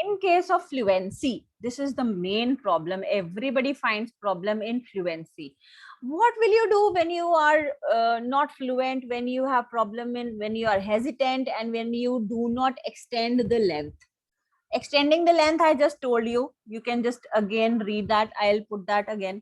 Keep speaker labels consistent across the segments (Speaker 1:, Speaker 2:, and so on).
Speaker 1: In case of fluency, this is the main problem. Everybody finds problem in fluency. What will you do when you are not fluent, when you have problem in, when you are hesitant, and when you do not extend the length? Extending the length, I just told you. You can just again read that. I'll put that again.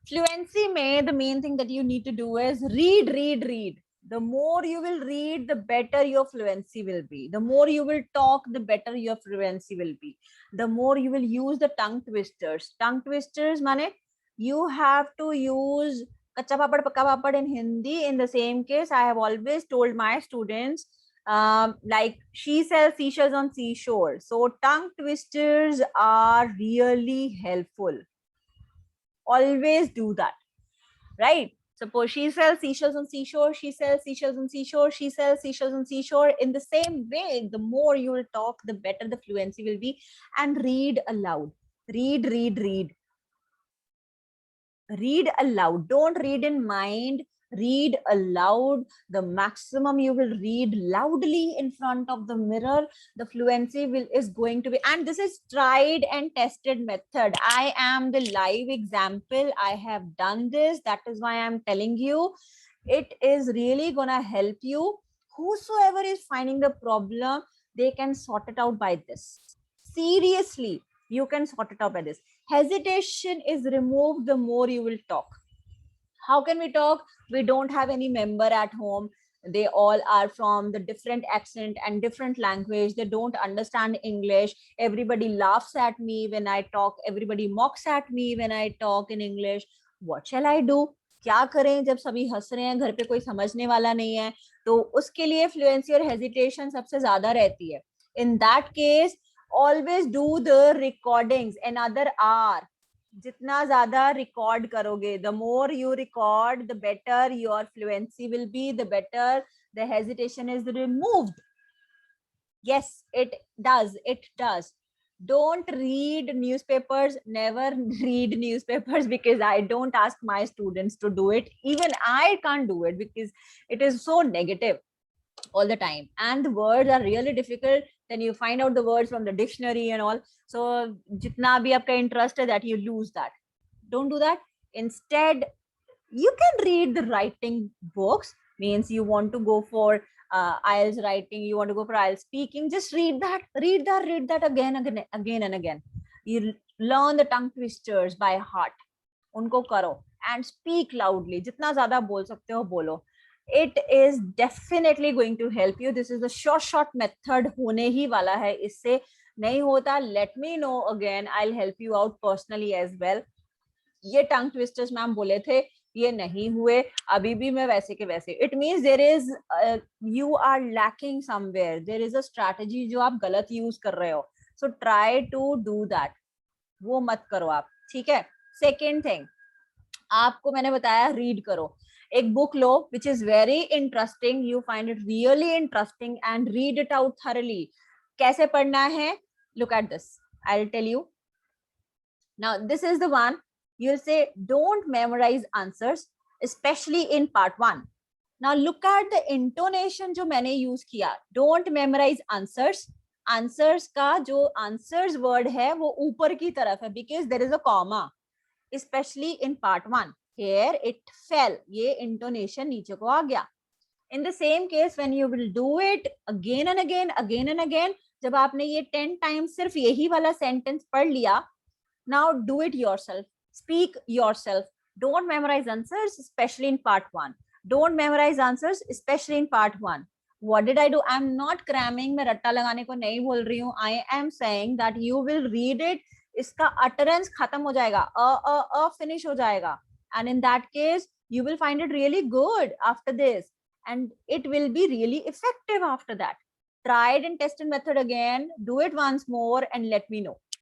Speaker 1: Fluency may, the main thing that you need to do is read, read, read. The more you will read, the better your fluency will be. The more you will talk, the better your fluency will be. The more you will use the tongue twisters. Tongue twisters, mane, you have to use kacha papad, pakka papad in Hindi. In the same case, I have always told my students, like she sells seashells on seashore. So tongue twisters are really helpful. Always do that, right? Suppose she sells seashells on seashore, she sells seashells on seashore, she sells seashells on seashore. In the same way, the more you will talk, the better the fluency will be. And read aloud. Read, read, read. Read aloud. Don't read in mind. Read aloud. The maximum you will read loudly in front of the mirror, the fluency is going to be. And this is tried and tested method. I am the live example. I have done this. That is why I'm telling you. It is really gonna help you. Whosoever is finding the problem, they can sort it out by this. Seriously, you can sort it out by this. Hesitation is removed the more you will talk. How can we talk? We don't have any member at home. They all are from the different accent and different language. They don't understand English. Everybody laughs at me when I talk. Everybody mocks at me when I talk in English. What shall I do? क्या करें जब सभी हंस रहे हैं, घर पे कोई समझने वाला नहीं है? तो उसके लिए फ्लुएंसी और हेजिटेशन सबसे ज्यादा रहती है. In that case, always do the recordings another hour. जितना ज्यादा रिकॉर्ड करोगे, the more you record, the better your fluency will be, the better the hesitation is removed. Yes, it does. It does. Don't read newspapers. Never read newspapers, because I don't ask my students to do it. Even I can't do it because it is so negative all the time, and the words are really difficult. Then you find out the words from the dictionary and all. So jitna bhi aapka interest hai, that you lose that. Don't do that. Instead, you can read the writing books. Means you want to go for IELTS writing, you want to go for IELTS speaking, just read that again and again. You learn the tongue twisters by heart. Unko karo and speak loudly. Jitna zyada bol sakte ho bolo. It is definitely going to help you. This is the short method. होने ही वाला है. इससे नहीं होता, let me know again. I'll help you out personally as well. ये tongue twisters ma'am बोले थे, ये नहीं हुए, अभी भी मैं वैसे के वैसे. It means there is you are lacking somewhere. There is a strategy जो आप गलत use कर रहे हो. So try to do that. वो मत करो आप, ठीक है? Second thing, आपको मैंने बताया read करो. एक book low which is very interesting. You find it really interesting and read it out thoroughly. कैसे पढ़ना है? Look at this. I'll tell you. Now this is the one. You'll say, don't memorize answers, especially in part 1. Now look at the intonation जो मैंने use किया. Don't memorize answers. Answers का जो answers word है वो ऊपर की तरफ है, because there is a comma. Especially in part 1. Here it fell. ये intonation नीचे को आ गया. In the same case, when you will do it again and again, जब आपने ये 10 times सिर्फ यही वाला sentence पढ़ लिया, now do it yourself. Speak yourself. Don't memorize answers, especially in part 1. Don't memorize answers, especially in part 1. What did I do? I'm not cramming. मैं रट्टा लगाने को नहीं बोल रही हूँ. I am saying that you will read it. इसका utterance खत्म हो जाएगा. Finish हो जाएगा. And in that case, you will find it really good after this. And it will be really effective after that. Try it and tested method again. Do it once more and let me know.